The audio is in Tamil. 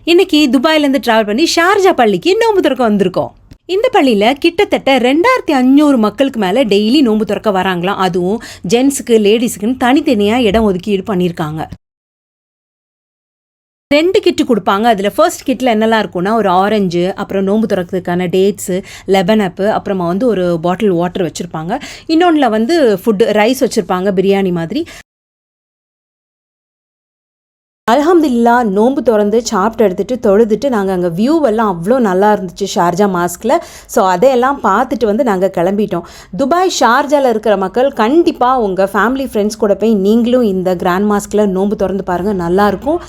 இன்னைக்கு துபாயிலேருந்து ட்ராவல் பண்ணி ஷார்ஜா பள்ளிக்கு நோன்பு திறக்க வந்திருக்கோம். இந்த பள்ளியில் கிட்டத்தட்ட 2500 மக்களுக்கு மேலே டெய்லி நோன்பு திறக்க வராங்களாம். அதுவும் ஜென்ஸுக்கு லேடிஸுக்குன்னு தனித்தனியாக இடம் ஒதுக்கீடு பண்ணியிருக்காங்க. 2 கிட்டு கொடுப்பாங்க. அதில் ஃபர்ஸ்ட் கிட்டில் என்னெல்லாம் இருக்குன்னா, ஒரு ஆரஞ்சு, அப்புறம் நோன்பு திறக்கிறதுக்கான டேட்ஸு, லெபனப்பு, அப்புறமா ஒரு பாட்டில் வாட்டர் வச்சுருப்பாங்க. இன்னொன்றில் ஃபுட்டு ரைஸ் வச்சுருப்பாங்க, பிரியாணி மாதிரி. அல்ஹம்துலில்லாஹ் நோன்பு திறந்து சாப்பிட்டு எடுத்துகிட்டு தொழுதுட்டு நாங்கள் அங்கே வியூவெல்லாம் அவ்வளோ நல்லா இருந்துச்சு ஷார்ஜா மாஸ்கில். ஸோ அதையெல்லாம் பார்த்துட்டு நாங்கள் கிளம்பிட்டோம். துபாய் ஷார்ஜாவில் இருக்கிற மக்கள் கண்டிப்பாக உங்கள் ஃபேமிலி ஃப்ரெண்ட்ஸ் கூட போய் நீங்களும் இந்த கிராண்ட் மாஸ்கில் நோன்பு திறந்து பாருங்கள், நல்லாயிருக்கும்.